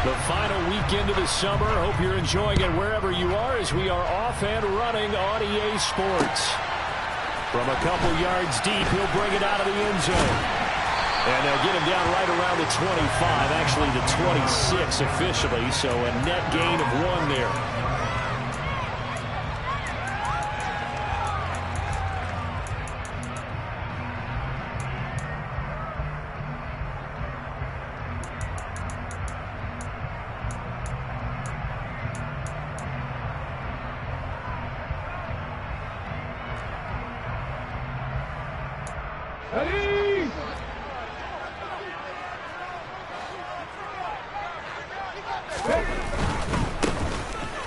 The final weekend of the summer. Hope you're enjoying it wherever you are as we are off and running on EA Sports. From a couple yards deep, he'll bring it out of the end zone. And they'll get him down right around the 25, actually the 26 officially, so a net gain of 1 there.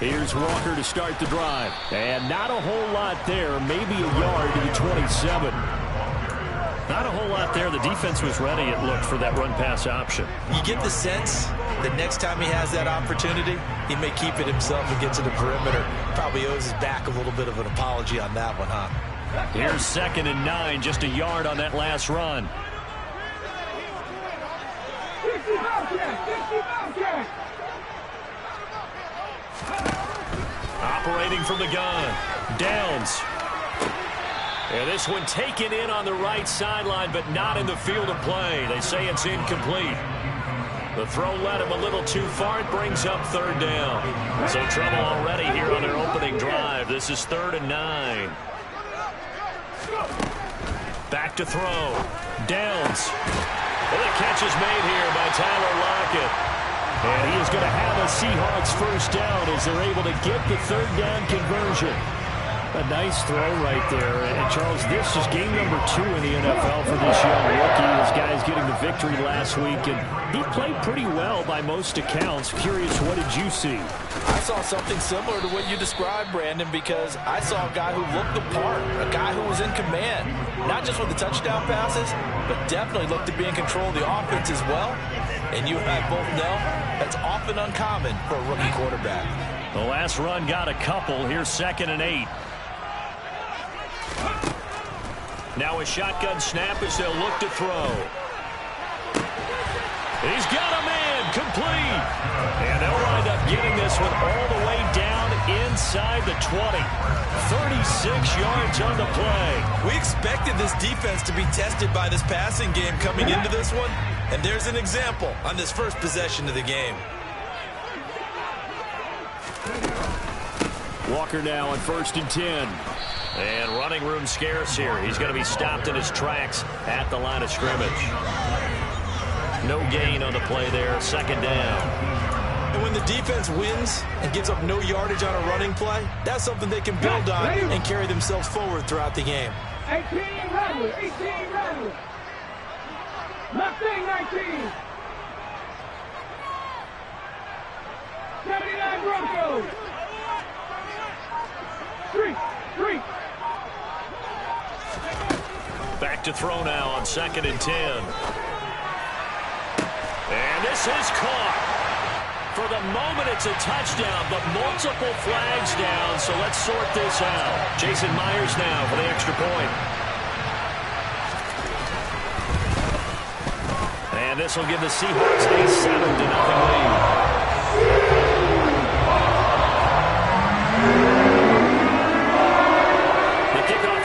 Here's Walker to start the drive. And not a whole lot there. Maybe a yard to the 27. Not a whole lot there. The defense was ready, it looked, for that run-pass option. You get the sense that next time he has that opportunity, he may keep it himself and get to the perimeter. Probably owes his back a little bit of an apology on that one, huh? Here's 2nd and 9, just a yard on that last run. Operating from the gun. Downs. And this one taken in on the right sideline, but not in the field of play. They say it's incomplete. The throw led him a little too far. It brings up 3rd down. So trouble already here on their opening drive. This is 3rd and 9. Back to throw. Downs. Well, the catch is made here by Tyler Lockett. And he is going to have a Seahawks first down as they're able to get the 3rd down conversion. A nice throw right there. And Charles, this is game number 2 in the NFL for this young rookie. This guy's getting the victory last week, and he played pretty well by most accounts. Curious, what did you see? I saw something similar to what you described, Brandon, because I saw a guy who looked the part, a guy who was in command, not just with the touchdown passes, but definitely looked to be in control of the offense as well. And you and I both know that's often uncommon for a rookie quarterback. The last run got a couple. Here's 2nd and 8. Now a shotgun snap as they'll look to throw. He's got a man, complete. And they'll wind up getting this one all the way down inside the 20. 36 yards on the play. We expected this defense to be tested by this passing game coming into this one. And there's an example on this first possession of the game. Walker now on 1st and 10. And running room scarce here. He's going to be stopped in his tracks at the line of scrimmage. No gain on the play there. 2nd down. And when the defense wins and gives up no yardage on a running play, that's something they can build on and carry themselves forward throughout the game. 18 Rattler, 18 Rattler. Left thing 19. 79 Broncos. 3. Back to throw now on 2nd and 10. And this is caught. For the moment, it's a touchdown, but multiple flags down, so let's sort this out. Jason Myers now for the extra point. And this will give the Seahawks a 7-0 lead.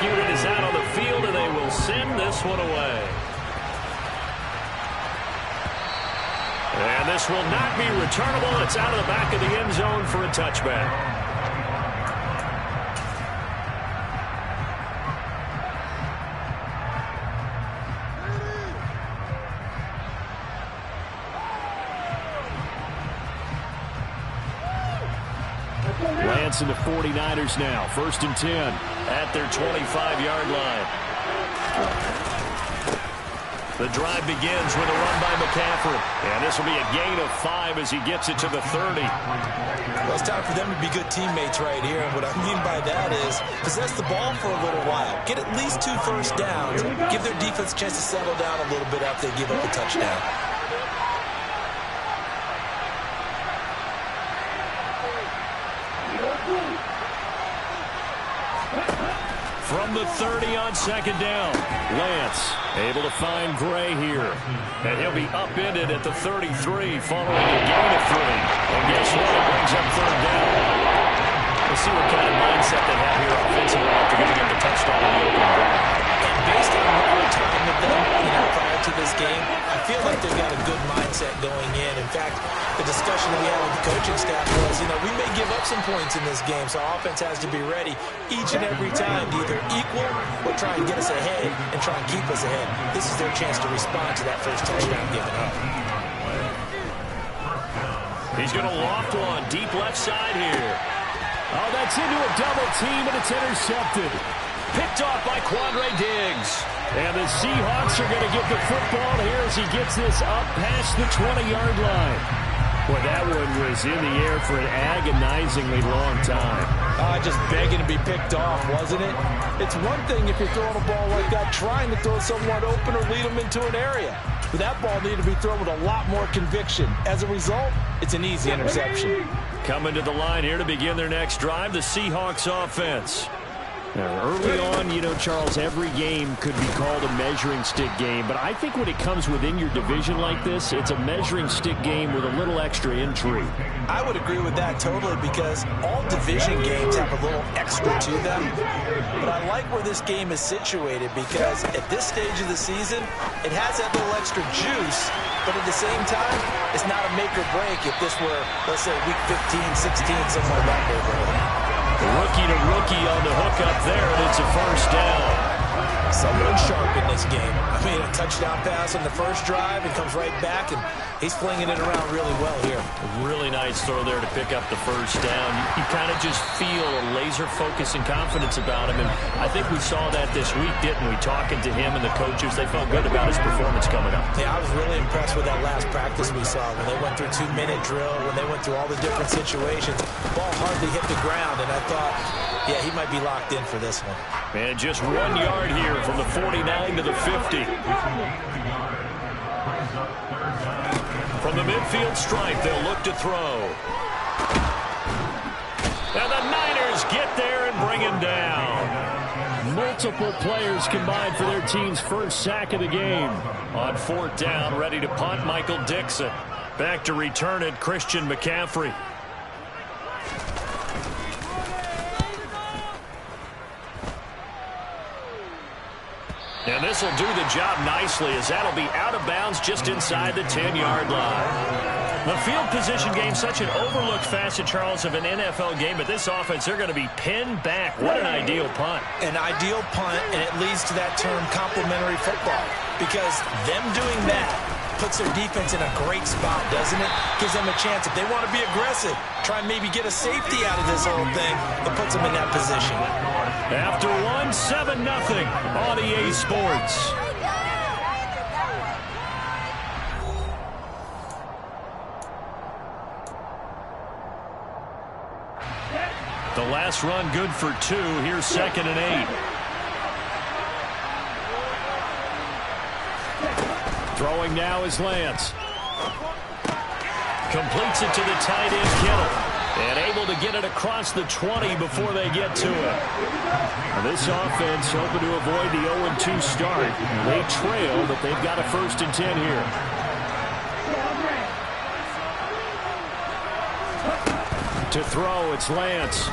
Unit is out on the field, and they will send this one away. And this will not be returnable. It's out of the back of the end zone for a touchback. Lance and the 49ers now. 1st and 10 at their 25-yard line. The drive begins with a run by McCaffrey. And this will be a gain of 5 as he gets it to the 30. Well, it's time for them to be good teammates right here. And what I mean by that is possess the ball for a little while. Get at least 2 first downs. Give their defense a chance to settle down a little bit after they give up a touchdown. From from the 30 on second down. Lance able to find Gray here. And he'll be upended at the 33 following a gain of 3. And guess what? It brings up third down. We'll see what kind of mindset they have here offensively after going to get the touchdown on the opening drive. And based on our time with them, prior to this game, I feel like they've got a good mindset going in. In fact, the discussion that we had with the coaching staff was, we may give up some points in this game, so our offense has to be ready each and every time to either equal or try and get us ahead and try and keep us ahead. This is their chance to respond to that first touchdown given up. He's going to loft one deep left side here. Oh, that's into a double team, and it's intercepted. Picked off by Quandre Diggs. And the Seahawks are going to get the football here as he gets this up past the 20-yard line. Boy, that one was in the air for an agonizingly long time. Just begging to be picked off, wasn't it? It's one thing if you're throwing a ball like that, trying to throw someone open or lead them into an area. But that ball needed to be thrown with a lot more conviction. As a result, it's an easy interception. Coming to the line here to begin their next drive, the Seahawks offense. Now, early on, Charles, every game could be called a measuring stick game. But I think when it comes within your division like this, it's a measuring stick game with a little extra intrigue. I would agree with that totally because all division games have a little extra to them. But I like where this game is situated because at this stage of the season, it has that little extra juice. But at the same time, it's not a make or break if this were, let's say, week 15, 16, somewhere in that neighborhood. Rookie to rookie on the hook up there, and it's a first down. Someone sharp in this game. A touchdown pass on the first drive and comes right back, and he's flinging it around really well here. Really nice throw there to pick up the first down. You kind of just feel a laser focus and confidence about him, and I think we saw that this week, didn't we? Talking to him and the coaches, they felt good about his performance coming up. Yeah, I was really impressed with that last practice we saw when they went through 2-minute drill, when they went through all the different situations. Ball hardly hit the ground, and I thought, yeah, he might be locked in for this one. And just 1 yard here from the 49 to the 50. From the midfield stripe, they'll look to throw. And the Niners get there and bring him down. Multiple players combined for their team's first sack of the game. On fourth down, ready to punt, Michael Dixon. Back to return it, Christian McCaffrey. And this will do the job nicely as that'll be out of bounds just inside the 10-yard line. The field position game, such an overlooked facet, Charles, of an NFL game, but this offense, they're going to be pinned back. What an ideal punt. An ideal punt, and it leads to that term complementary football, because them doing that puts their defense in a great spot, doesn't it? Gives them a chance. If they want to be aggressive, try and maybe get a safety out of this whole thing, it puts them in that position. After 7-0 on EA Sports. The last run good for 2. Here's 2nd and 8. Throwing now is Lance. Completes it to the tight end, Kittle. And able to get it across the 20 before they get to it. Now this offense hoping to avoid the 0-2 start. They trail, but they've got a 1st and 10 here. To throw, it's Lance.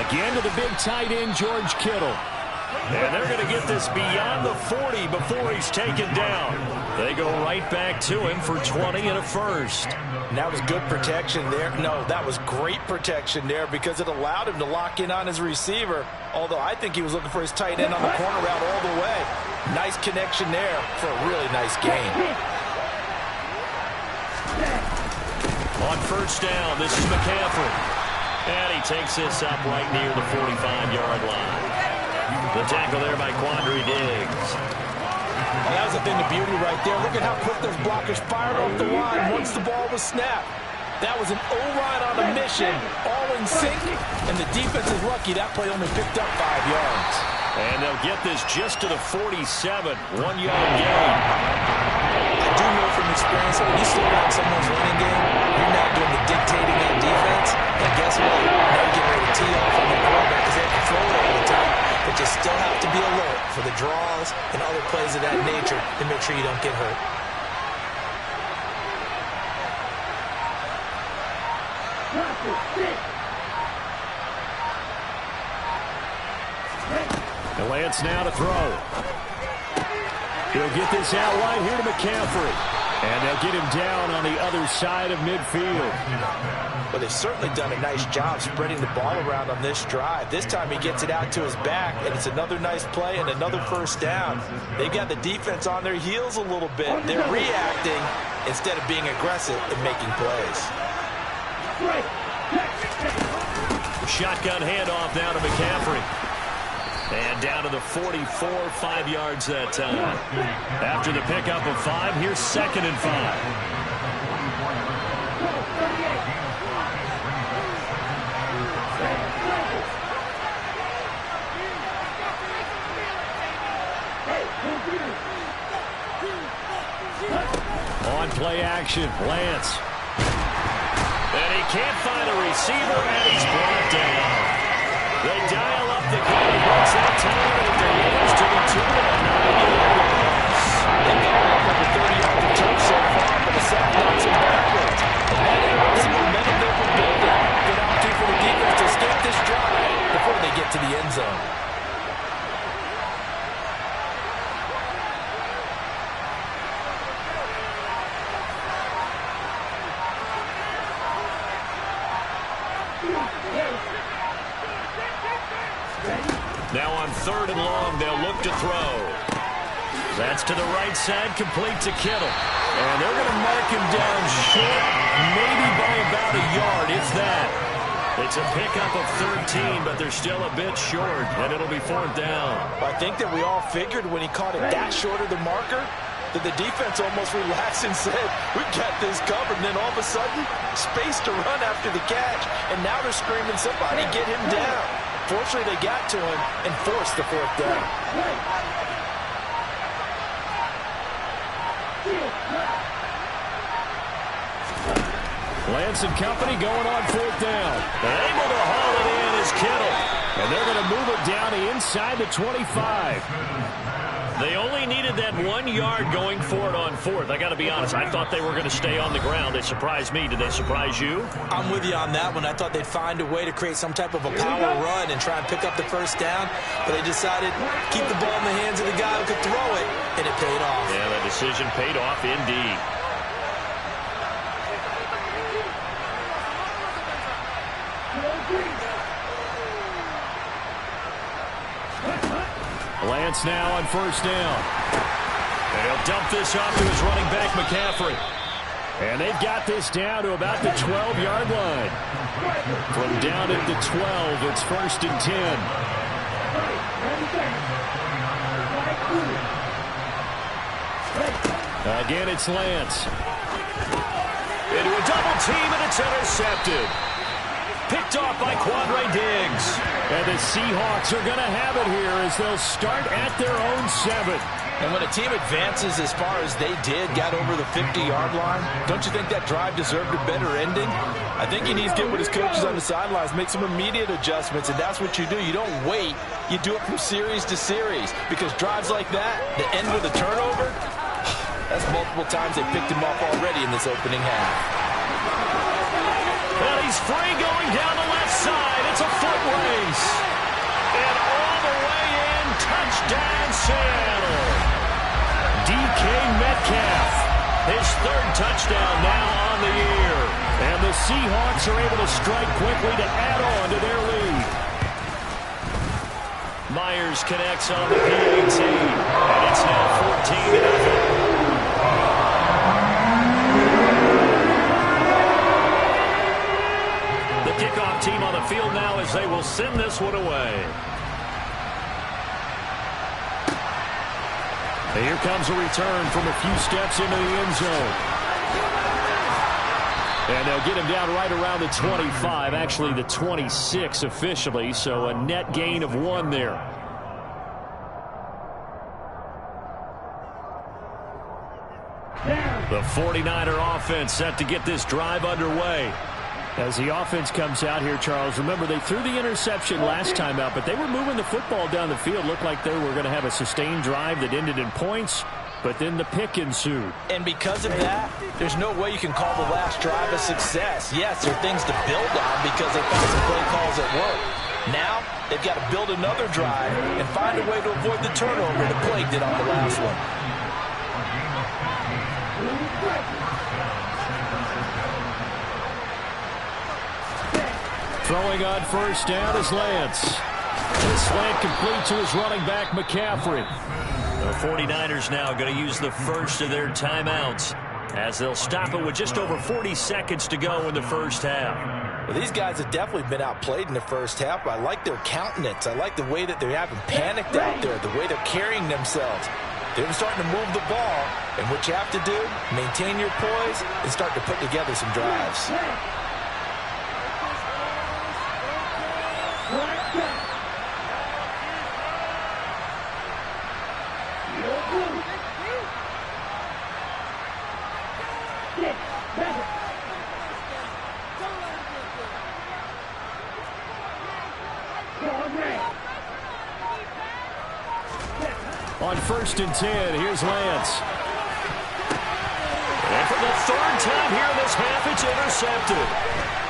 Again to the big tight end, George Kittle. And they're going to get this beyond the 40 before he's taken down. They go right back to him for 20 and a 1st. And that was good protection there. No, that was great protection there because it allowed him to lock in on his receiver. Although I think he was looking for his tight end on the corner route all the way. Nice connection there for a really nice gain. On 1st down, this is McCaffrey. And he takes this up right near the 45-yard line. The tackle there by Quandre Diggs. Well, that was a thing of beauty right there. Look at how quick those blockers fired off the line once the ball was snapped. That was an O-line on a mission, all in sync, and the defense is lucky that play only picked up 5 yards. And they'll get this just to the 47, 1-yard gain. I do know from experience experience that when you slow down someone's running game, you're now doing the dictating on defense. And guess what? Now you're getting ready to tee off on the quarterback because they have to throw it all the time. But you still have to be alert for the draws and other plays of that nature to make sure you don't get hurt. The Lance now to throw. He'll get this out wide here to McCaffrey. And they'll get him down on the other side of midfield. Well, they've certainly done a nice job spreading the ball around on this drive. This time he gets it out to his back, and it's another nice play and another first down. They've got the defense on their heels a little bit. They're reacting instead of being aggressive and making plays. Shotgun handoff down to McCaffrey. And down to the 44, 5 yards that time. After the pickup of 5, here's 2nd and 5. On play action, Lance. And he can't find a receiver, and he's brought down. They dial up the cover once that time, and it delivers to the 2-9-yard loss. They've got off over 30-yard return so far, but the sack knocks him backwards. And that interrupts the momentum they've been building. Good opportunity for the defense to escape this drive before they get to the end zone. Now on 3rd and long, they'll look to throw. That's to the right side, complete to Kittle. And they're going to mark him down short, maybe by about a yard, if that. It's a pickup of 13, but they're still a bit short, and it'll be 4th down. I think that we all figured when he caught it that short of the marker that the defense almost relaxed and said, we got this covered. And then all of a sudden, space to run after the catch. And now they're screaming, somebody get him down. Fortunately, they got to him and forced the 4th down. Lance and company going on 4th down. And able to haul it in is Kittle. And they're going to move it down the inside the 25. They only needed that 1 yard going for it on 4th. I got to be honest, I thought they were going to stay on the ground. They surprised me. Did they surprise you? I'm with you on that one. I thought they'd find a way to create some type of a power run and try and pick up the 1st down, but they decided to keep the ball in the hands of the guy who could throw it, and it paid off. Yeah, that decision paid off indeed. Lance now on 1st down. And he'll dump this off to his running back, McCaffrey. And they've got this down to about the 12-yard line. From down at the 12, it's 1st and 10. Again, it's Lance. Into a double team, and it's intercepted. Picked off by Quandre Diggs. And the Seahawks are going to have it here as they'll start at their own 7. And when a team advances as far as they did, got over the 50-yard line, don't you think that drive deserved a better ending? I think he needs to get with his coaches on the sidelines, make some immediate adjustments, and that's what you do. You don't wait. You do it from series to series, because drives like that, that end with a turnover, that's multiple times they picked him off already in this opening half. Well, he's free going down the left side. It's a foot race. And all the way in, touchdown Seattle. DK Metcalf, his 3rd touchdown now on the year. And the Seahawks are able to strike quickly to add on to their lead. Myers connects on the PAT. And it's now 14-0. Kickoff team on the field now as they will send this one away. And here comes a return from a few steps into the end zone. And they'll get him down right around the 25, actually the 26 officially, so a net gain of 1 there. Down. The 49er offense set to get this drive underway. As the offense comes out here, Charles, remember they threw the interception last time out, but they were moving the football down the field. Looked like they were going to have a sustained drive that ended in points, but then the pick ensued. And because of that, there's no way you can call the last drive a success. Yes, there are things to build on because they found some play calls at work. Now, they've got to build another drive and find a way to avoid the turnover that plagued it on the last one. Throwing on first down is Lance. The slant complete to his running back, McCaffrey. The 49ers now going to use the first of their timeouts as they'll stop it with just over 40 seconds to go in the first half. Well, these guys have definitely been outplayed in the first half, but I like their countenance. I like the way that they haven't panicked out there, the way they're carrying themselves. They're starting to move the ball, and what you have to do, maintain your poise and start to put together some drives. On 1st and 10, here's Lance. And for the third time here in this half, it's intercepted.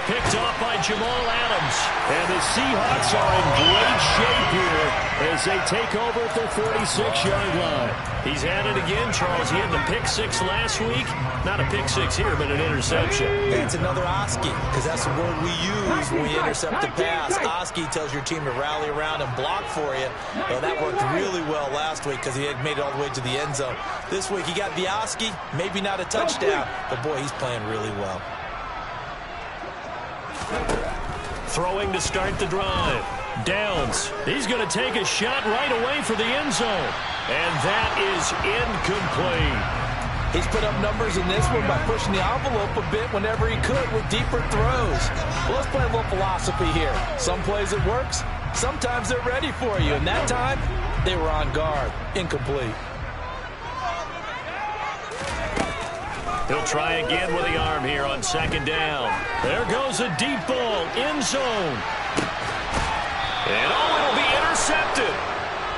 Picked off by Jamal Adams. And the Seahawks are in great shape here as they take over at their 46-yard line. He's at it again, Charles. He had the pick six last week. Not a pick six here, but an interception. It's another Oski, because that's the word we use when we intercept the pass. Oski tells your team to rally around and block for you. Well, that worked really well last week because he had made it all the way to the end zone. This week he got the Oski, maybe not a touchdown, but boy, he's playing really well. Throwing to start the drive. Downs. He's going to take a shot right away for the end zone. And that is incomplete. He's put up numbers in this one by pushing the envelope a bit whenever he could with deeper throws. Well, let's play a little philosophy here. Some plays it works. Sometimes they're ready for you. And that time, they were on guard. Incomplete. He'll try again with the arm here on 2nd down. There goes a deep ball, end zone. And it'll be intercepted.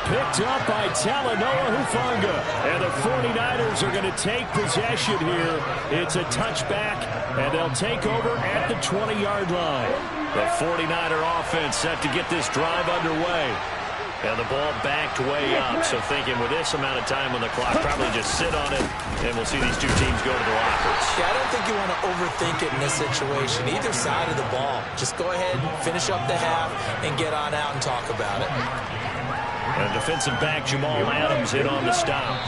Picked up by Talanoa Hufanga. And the 49ers are going to take possession here. It's a touchback, and they'll take over at the 20-yard line. The 49er offense set to get this drive underway. And the ball backed way up, so thinking with this amount of time on the clock, probably just sit on it, and we'll see these two teams go to the lockers. Yeah, I don't think you want to overthink it in this situation, either side of the ball. Just go ahead and finish up the half and get on out and talk about it. And defensive back Jamal Adams in on the stop.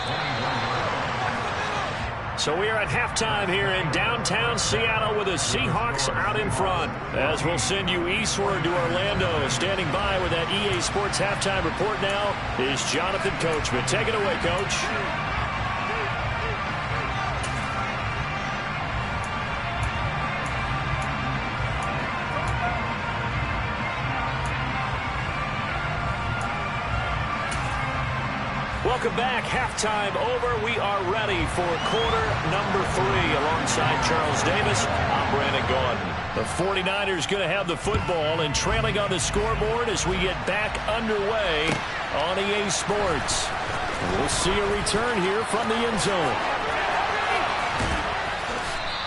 So we are at halftime here in downtown Seattle with the Seahawks out in front. As we'll send you eastward to Orlando. Standing by with that EA Sports halftime report now is Jonathan Coachman. Take it away, Coach. Welcome back. Halftime over. We are ready for quarter number 3. Alongside Charles Davis, I'm Brandon Gordon. The 49ers going to have the football and trailing on the scoreboard as we get back underway on EA Sports. We'll see a return here from the end zone.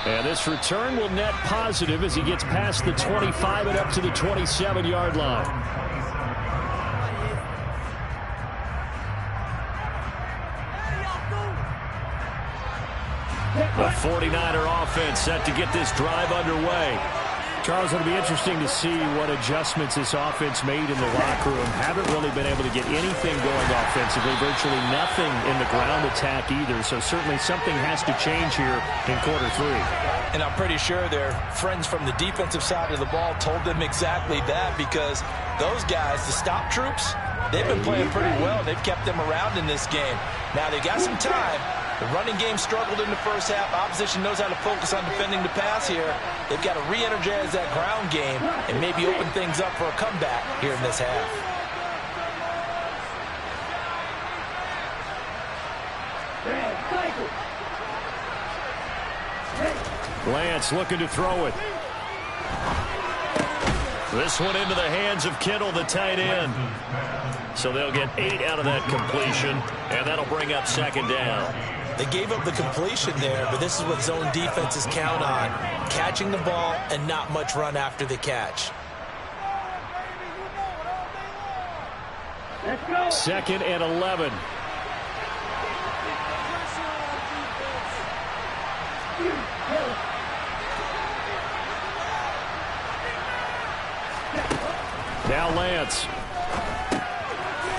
And this return will net positive as he gets past the 25 and up to the 27-yard line. The 49er offense set to get this drive underway. Charles, it'll be interesting to see what adjustments this offense made in the locker room. Haven't really been able to get anything going offensively, virtually nothing in the ground attack either. So certainly something has to change here in quarter 3. And I'm pretty sure their friends from the defensive side of the ball told them exactly that, because those guys, the stop troops, they've been playing pretty well. They've kept them around in this game. Now they got some time. The running game struggled in the first half. Opposition knows how to focus on defending the pass here. They've got to re-energize that ground game and maybe open things up for a comeback here in this half. Lance looking to throw it. This one into the hands of Kittle, the tight end. So they'll get 8 out of that completion, and that'll bring up second down. They gave up the completion there, but this is what zone defenses count on. Catching the ball and not much run after the catch. Let's go. Second and 11. Now Lance.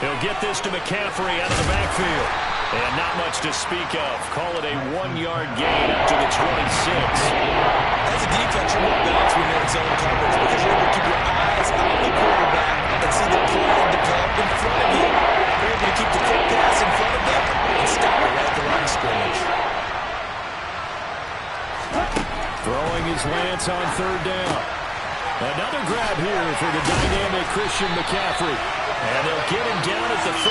He'll get this to McCaffrey out of the backfield. And not much to speak of. Call it a 1-yard gain up to the 26. As a defense, you're more balanced when you're in zone coverage because you're able to keep your eyes on the quarterback and see the play develop in front of you. You're able to keep the quick pass in front of them and stop it right at the line of scrimmage. Throwing his Lance on third down. Another grab here for the dynamic Christian McCaffrey. And they'll get him down at the 34.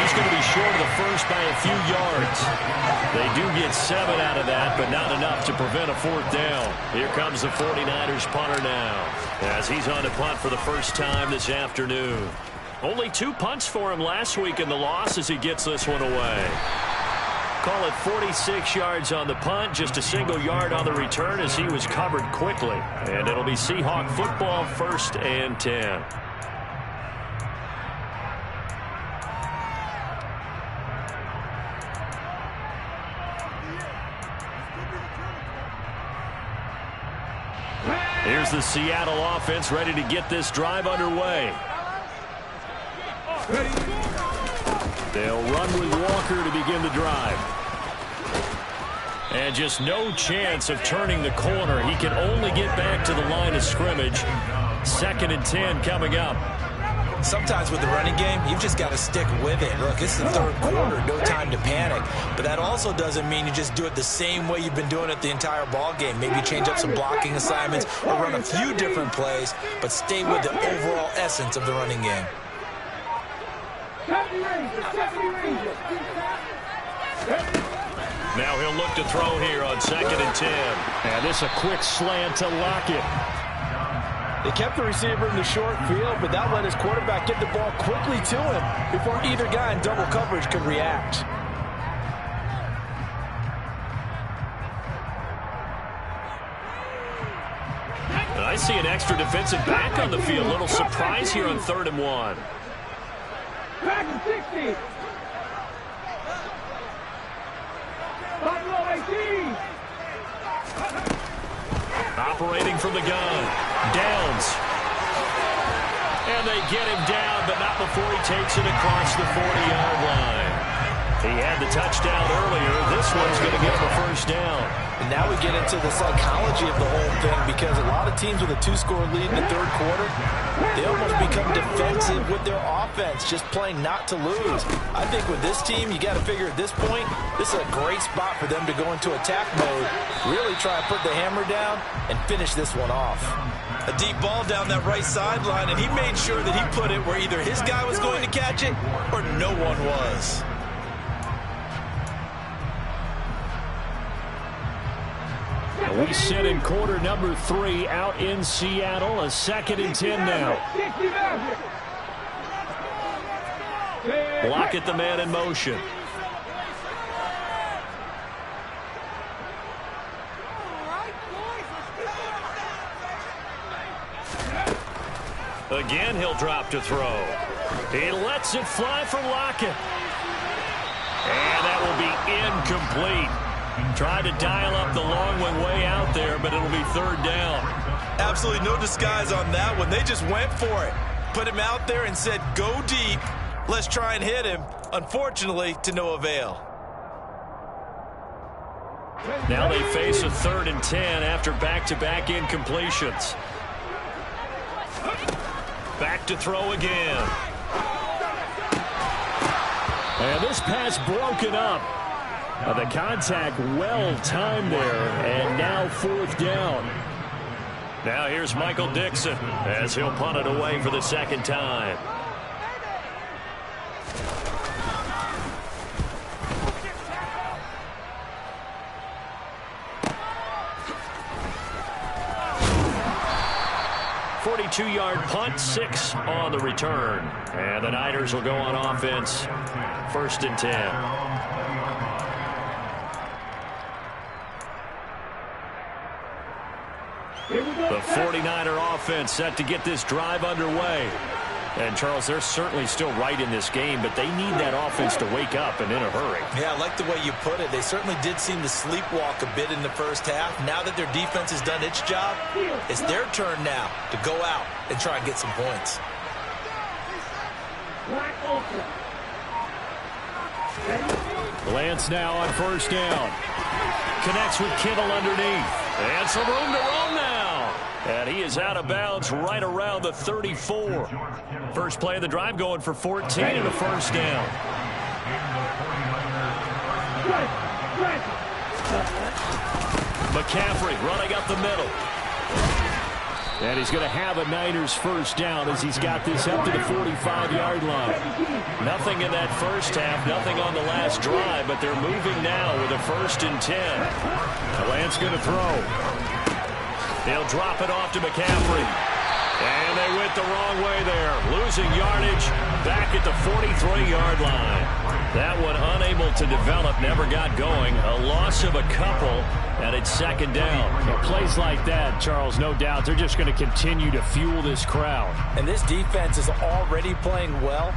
He's going to be short of the first by a few yards. They do get 7 out of that, but not enough to prevent a fourth down. Here comes the 49ers punter now, as he's on to punt for the first time this afternoon. Only 2 punts for him last week in the loss as he gets this one away. Call it 46 yards on the punt, just a single yard on the return as he was covered quickly. And it'll be Seahawk football, 1st and 10. Here's the Seattle offense ready to get this drive underway. They'll run with Walker to begin the drive. And just no chance of turning the corner. He can only get back to the line of scrimmage. 2nd and 10 coming up. Sometimes with the running game, you've just got to stick with it. Look, this is the 3rd quarter, no time to panic. But that also doesn't mean you just do it the same way you've been doing it the entire ball game. Maybe change up some blocking assignments or run a few different plays, but stay with the overall essence of the running game. Now he'll look to throw here on 2nd and 10. And this a quick slant to Lockett. They kept the receiver in the short field, but that let his quarterback get the ball quickly to him before either guy in double coverage could react. I see an extra defensive back on the field. Little surprise here on 3rd and 1. Back to 60. Operating from the gun. Downs. And they get him down, but not before he takes it across the 40-yard line. He had the touchdown earlier. This one's going to get him a first down. And now we get into the psychology of the whole thing because a lot of teams with a 2-score lead in the 3rd quarter, they almost become defensive with their offense, just playing not to lose. I think with this team, you got to figure at this point, this is a great spot for them to go into attack mode, really try and put the hammer down and finish this one off. A deep ball down that right sideline, and he made sure that he put it where either his guy was going to catch it or no one was. We sit in quarter number 3 out in Seattle. A 2nd and 10 now. Lockett the man in motion. Again, he'll drop to throw. He lets it fly for Lockett. And that will be incomplete. Tried to dial up the long one way out there, but it'll be 3rd down. Absolutely no disguise on that one. They just went for it. Put him out there and said, go deep. Let's try and hit him. Unfortunately, to no avail. Now they face a 3rd and 10 after back-to-back incompletions. Back to throw again. And this pass broken up. The contact well timed there, and now 4th down. Now here's Michael Dixon as he'll punt it away for the 2nd time. 42-yard punt, 6 on the return. And the Niners will go on offense, 1st and 10. The 49er offense set to get this drive underway. And, Charles, they're certainly still right in this game, but they need that offense to wake up and in a hurry. Yeah, I like the way you put it. They certainly did seem to sleepwalk a bit in the first half. Now that their defense has done its job, it's their turn now to go out and try and get some points. Lance now on 1st down. Connects with Kittle underneath. And some room to run now. And he is out of bounds right around the 34. First play of the drive going for 14 and a 1st down. McCaffrey running up the middle. And he's going to have a Niners 1st down as he's got this up to the 45-yard line. Nothing in that first half, nothing on the last drive, but they're moving now with a 1st and 10. Lance going to throw. He'll drop it off to McCaffrey. And they went the wrong way there. Losing yardage back at the 43-yard line. That one unable to develop, never got going. A loss of a couple, and it's 2nd down. Plays like that, Charles, no doubt, they're just going to continue to fuel this crowd. And this defense is already playing well,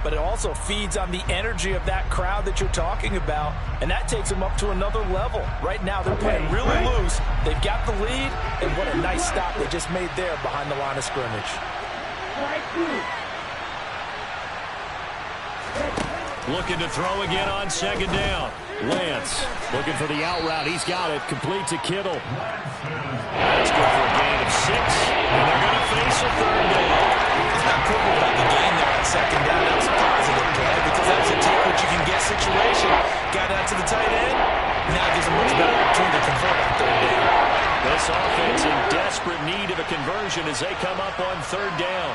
but it also feeds on the energy of that crowd that you're talking about, and that takes them up to another level. Right now, they're playing really loose. They've got the lead, and what a nice stop they just made there behind the line of scrimmage. Looking to throw again on 2nd down. Lance looking for the out route. He's got it. Complete to Kittle. That's good for a gain of 6, and they're going to face a 3rd down. It's not cool about the gain there on 2nd down. That was a positive play because that was a take-what-you-can-get situation. Got out to the tight end. Now gives them much better opportunity to convert on 3rd down. This offense in desperate need of a conversion as they come up on 3rd down.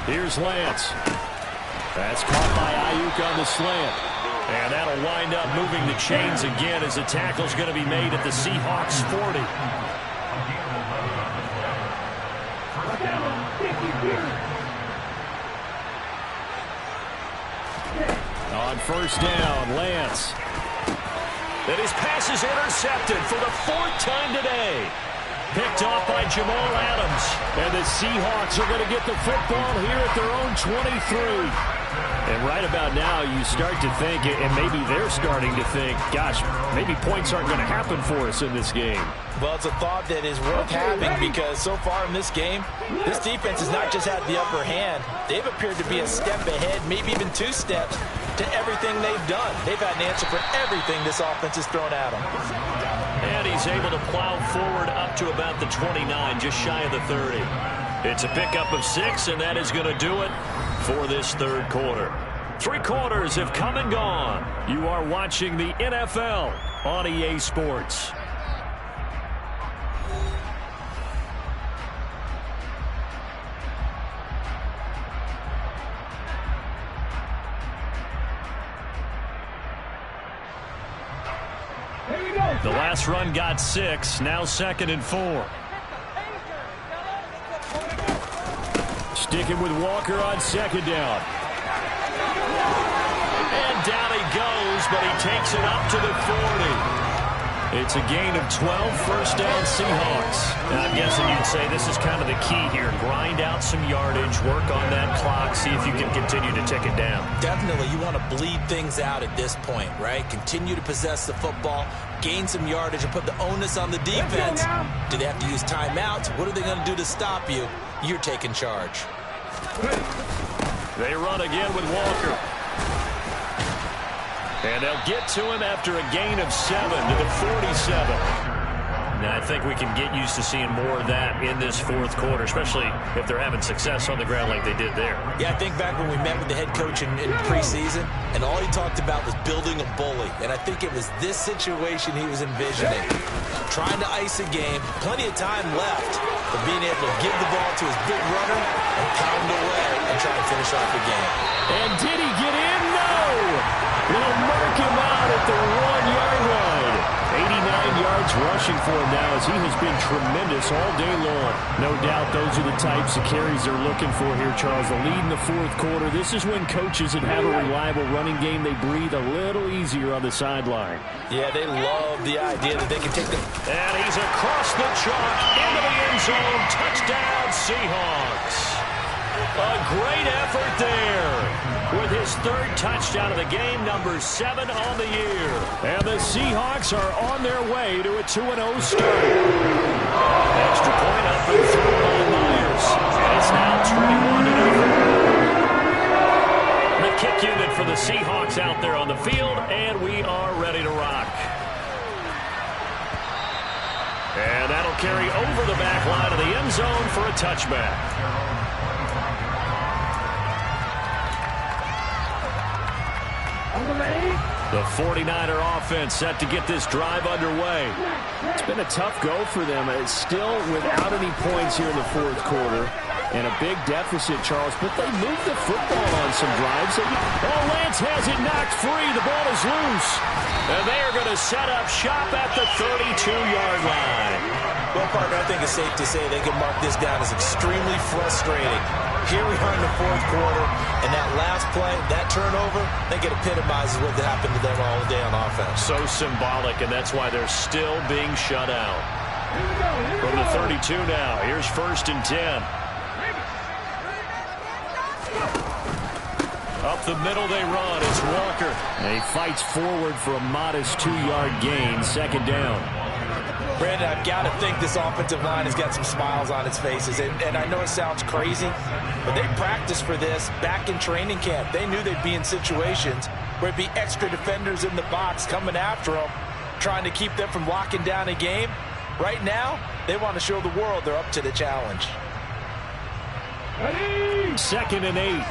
Here's Lance. That's caught by Ayuk on the slant. And that'll wind up moving the chains again as the tackle's going to be made at the Seahawks 40. On 1st down, Lance. And his pass is intercepted for the 4th time today. Picked off by Jamal Adams. And the Seahawks are going to get the football here at their own 23. And right about now, you start to think, and maybe they're starting to think, gosh, maybe points aren't going to happen for us in this game. Well, it's a thought that is worth having because so far in this game, this defense has not just had the upper hand. They've appeared to be a step ahead, maybe even 2 steps to everything they've done. They've had an answer for everything this offense has thrown at them. And he's able to plow forward up to about the 29, just shy of the 30. It's a pickup of 6, and that is going to do it for this 3rd quarter. 3 quarters have come and gone. You are watching the NFL on EA Sports. The last run got 6, now 2nd and 4. Sticking with Walker on 2nd down. And down he goes, but he takes it up to the 40. It's a gain of 12, 1st down Seahawks. And I'm guessing you'd say this is kind of the key here. Grind out some yardage, work on that clock, see if you can continue to tick it down. Definitely, you want to bleed things out at this point, right? Continue to possess the football, gain some yardage, and put the onus on the defense. Do they have to use timeouts? What are they going to do to stop you? You're taking charge. They run again with Walker. And they'll get to him after a gain of 7 to the 47. Now, I think we can get used to seeing more of that in this 4th quarter, especially if they're having success on the ground like they did there. Yeah, I think back when we met with the head coach in preseason, and all he talked about was building a bully. And I think it was this situation he was envisioning. Trying to ice a game, plenty of time left, but being able to give the ball to his big runner and pound away and try to finish off the game. And did he get in? No! They'll mark him out at the 1-yard line. 89 yards teammates rushing for him now as he has been tremendous all day long. No doubt those are the types of carries they're looking for here, Charles. The lead in the fourth quarter. This is when coaches that have a reliable running game, they breathe a little easier on the sideline. Yeah, they love the idea that they can take the... And he's across the chalk into the end zone. Touchdown, Seahawks. A great effort there with his third touchdown of the game, number 7 on the year. And the Seahawks are on their way to a 2-0 start. Extra point up and through by Myers. And it's now 21-0. The kick unit for the Seahawks out there on the field, and we are ready to rock. And that'll carry over the back line of the end zone for a touchback. The 49er offense set to get this drive underway. It's been a tough go for them. It's still without any points here in the fourth quarter. And a big deficit, Charles. But they moved the football on some drives. Lance has it knocked free. The ball is loose. And they are going to set up shop at the 32-yard line. Well, partner, I think it's safe to say they can mark this down as extremely frustrating. Here we are in the fourth quarter, and that last play, that turnover, I think it epitomizes what happened to them all day on offense. So symbolic, and that's why they're still being shut out. From the 32 now, here's 1st and 10. Up the middle they run. It's Walker. And he fights forward for a modest 2-yard gain, 2nd down. Brandon, I've got to think this offensive line has got some smiles on its faces. And I know it sounds crazy, but they practiced for this back in training camp. They knew they'd be in situations where it'd be extra defenders in the box coming after them, trying to keep them from locking down a game. Right now, they want to show the world they're up to the challenge. 2nd and 8.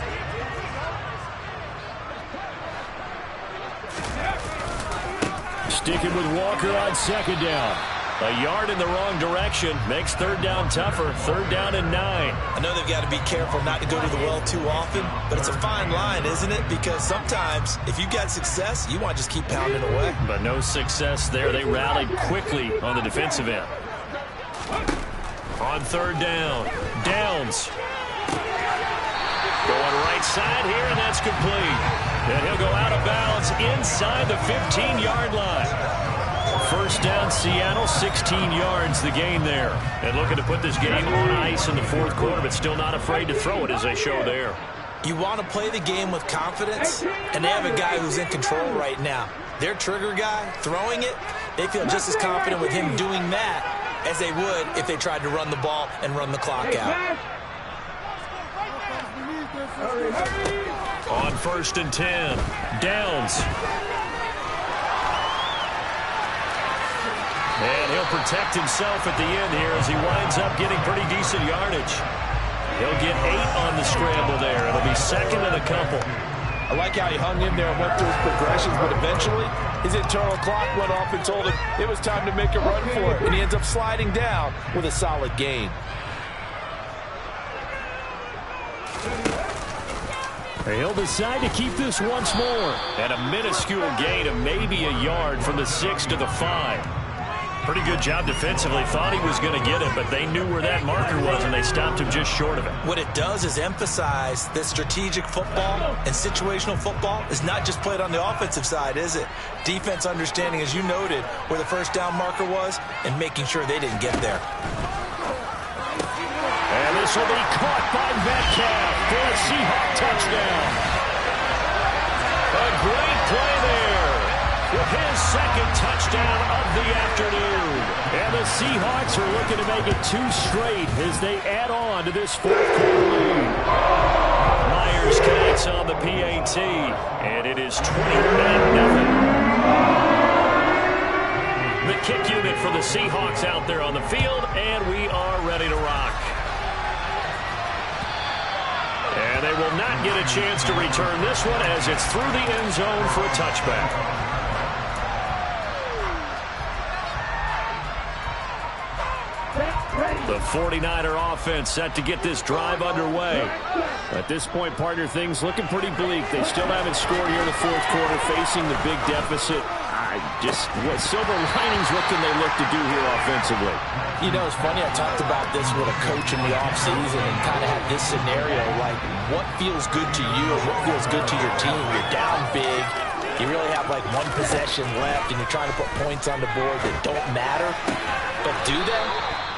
Sticking with Walker on 2nd down. A yard in the wrong direction makes 3rd down tougher. 3rd down and 9. I know they've got to be careful not to go to the well too often, but it's a fine line, isn't it? Because sometimes if you've got success, you want to just keep pounding away. But no success there. They rallied quickly on the defensive end. On 3rd down, Downs. Going right side here, and that's complete. And he'll go out of bounds inside the 15-yard line. 1st down, Seattle, 16 yards the gain there. And looking to put this game on ice in the fourth quarter, but still not afraid to throw it as they show there. You want to play the game with confidence, and they have a guy who's in control right now. Their trigger guy, throwing it, they feel just as confident with him doing that as they would if they tried to run the ball and run the clock out. On 1st and 10, Downs. And he'll protect himself at the end here as he winds up getting pretty decent yardage. He'll get 8 on the scramble there. It'll be 2nd and a couple. I like how he hung in there and went through his progressions, but eventually his internal clock went off and told him it was time to make a run for it, and he ends up sliding down with a solid gain. He'll decide to keep this once more. And a minuscule gain of maybe a yard from the 6 to the 5. Pretty good job defensively. Thought he was going to get it, but they knew where that marker was, and they stopped him just short of it. What it does is emphasize that strategic football and situational football is not just played on the offensive side, is it? Defense understanding, as you noted, where the 1st down marker was and making sure they didn't get there. And this will be caught by Metcalf for a Seahawk touchdown. A great play there with his 2nd touchdown of the afternoon. And the Seahawks are looking to make it 2 straight as they add on to this 4th quarter lead. Myers connects on the PAT, and it is 28-0. The kick unit for the Seahawks out there on the field, and we are ready to rock. And they will not get a chance to return this one as it's through the end zone for a touchback. The 49er offense set to get this drive underway. At this point, partner, things looking pretty bleak. They still haven't scored here in the fourth quarter, facing the big deficit. Just what silver linings, what can they look to do here offensively? You know, it's funny, I talked about this with a coach in the offseason and kind of had this scenario, like what feels good to you and what feels good to your team. You're down big. You really have like one possession left, and you're trying to put points on the board that don't matter. But do they?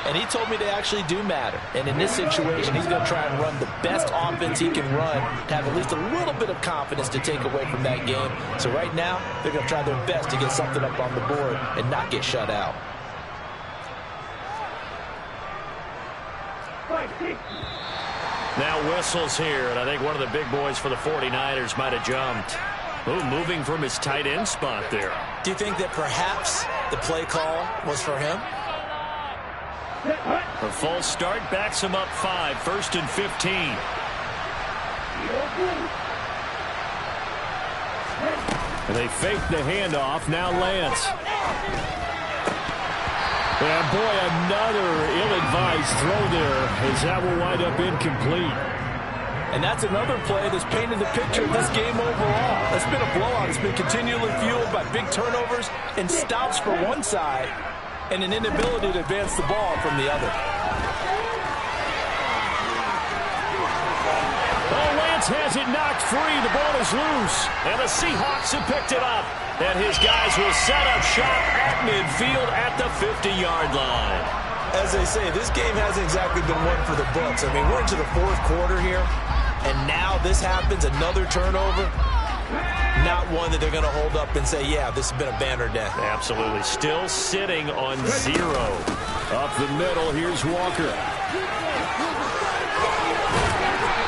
And he told me they actually do matter. And in this situation, he's going to try and run the best offense he can run to have at least a little bit of confidence to take away from that game. So right now, they're going to try their best to get something up on the board and not get shut out. Now whistles here, and I think one of the big boys for the 49ers might have jumped. Oh, moving from his tight end spot there. Do you think that perhaps the play call was for him? A false start backs him up 5, 1st and 15. And they fake the handoff. Now Lance. And boy, another ill-advised throw there, as that will wind up incomplete. And that's another play that's painted the picture of this game overall. It's been a blowout. It's been continually fueled by big turnovers and stops for one side and an inability to advance the ball from the other. Oh, Lance has it knocked free. The ball is loose. And the Seahawks have picked it up. And his guys will set up shop at midfield at the 50-yard line. As they say, this game hasn't exactly been one for the books. I mean, we're into the 4th quarter here, and now this happens, another turnover. Not one that they're going to hold up and say, yeah, this has been a banner day. Absolutely. Still sitting on 0. Up the middle, here's Walker.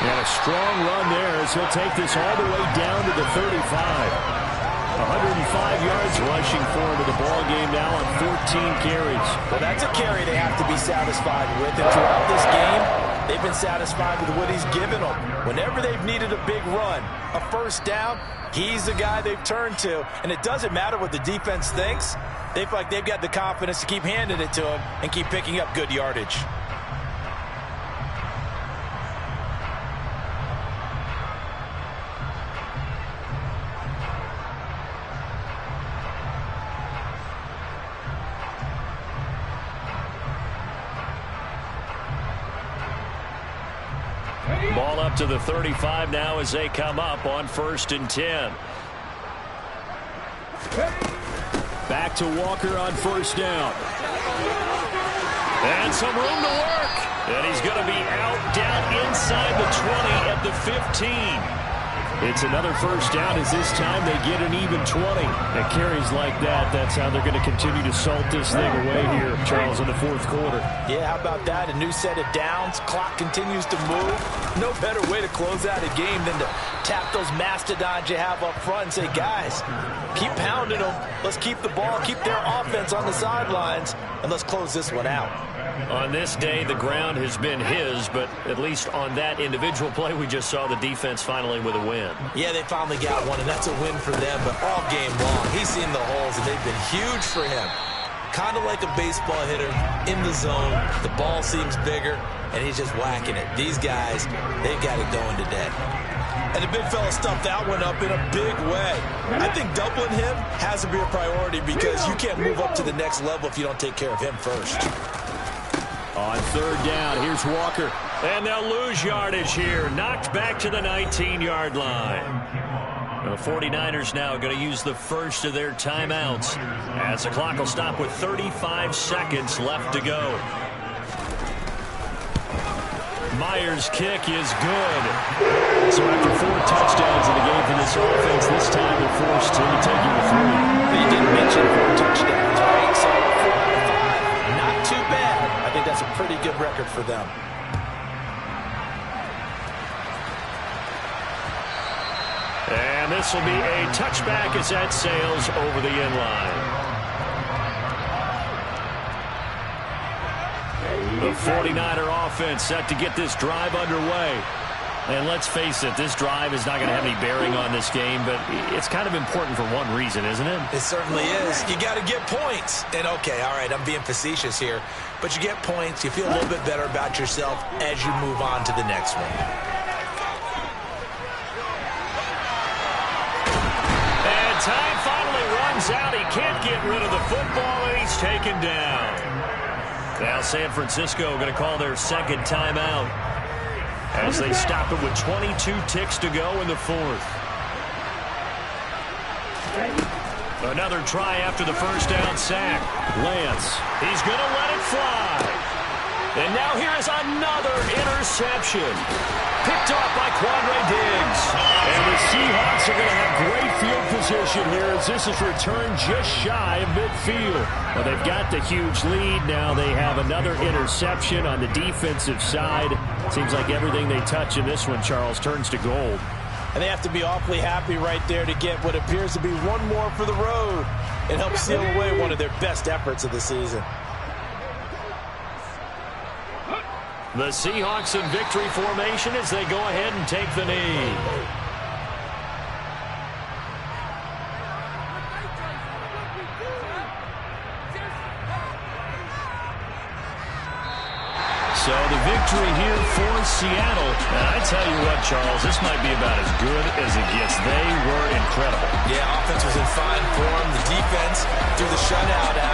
And a strong run there as he'll take this all the way down to the 35. 105 yards rushing forward to the ball game now on 14 carries. Well, that's a carry they have to be satisfied with. And throughout this game, they've been satisfied with what he's given them. Whenever they've needed a big run, a first down, he's the guy they've turned to. And it doesn't matter what the defense thinks. They feel like they've got the confidence to keep handing it to him and keep picking up good yardage. Ball up to the 35 now as they come up on 1st and 10. Back to Walker on 1st down. And some room to work. And he's going to be out down inside the 20 at the 15. It's another 1st down as this time they get an even 20. And carries like that, that's how they're going to continue to salt this thing away here, Charles, in the 4th quarter. Yeah, how about that? A new set of downs. Clock continues to move. No better way to close out a game than to tap those mastodons you have up front and say, guys, keep pounding them. Let's keep the ball, keep their offense on the sidelines, and let's close this one out. On this day, the ground has been his, but at least on that individual play, we just saw the defense finally with a win. Yeah, they finally got one, and that's a win for them, but all game long, he's seen the holes, and they've been huge for him. Kind of like a baseball hitter in the zone. The ball seems bigger, and he's just whacking it. These guys, they've got it going today. And the big fella stuffed that one up in a big way. I think doubling him has to be a priority because you can't move up to the next level if you don't take care of him first. On 3rd down, here's Walker. And they'll lose yardage here. Knocked back to the 19-yard line. The 49ers now going to use the first of their timeouts as the clock will stop with 35 seconds left to go. Myers' kick is good. So after 4 touchdowns in the game for this offense, this time they're forced to take it to 3. They didn't mention 4 touchdowns, right? So 4 out of 5. Not too bad. I think that's a pretty good record for them. And this will be a touchback as that sails over the end line. The 49er offense set to get this drive underway. And let's face it, this drive is not going to have any bearing on this game, but it's kind of important for one reason, isn't it? It certainly is. You got to get points. And, okay, all right, I'm being facetious here, but you get points, you feel a little bit better about yourself as you move on to the next one. And time finally runs runs out. He can't get rid of the football, and he's taken down. Now San Francisco going to call their second timeout as they stop it with 22 ticks to go in the fourth. Another try after the first down sack. Lance, he's going to let it fly. And now here is another interception. Picked off by Quandre Diggs. And the Seahawks are going to have great field position here as this is returned just shy of midfield. Well, they've got the huge lead. Now they have another interception on the defensive side. Seems like everything they touch in this one, Charles, turns to gold. And they have to be awfully happy right there to get what appears to be one more for the road and help seal away one of their best efforts of the season. The Seahawks in victory formation as they go ahead and take the knee. So the victory here for Seattle. And I tell you what, Charles, this might be about as good as it gets. They were incredible. Yeah, offense was in fine form. The defense threw the shutout out.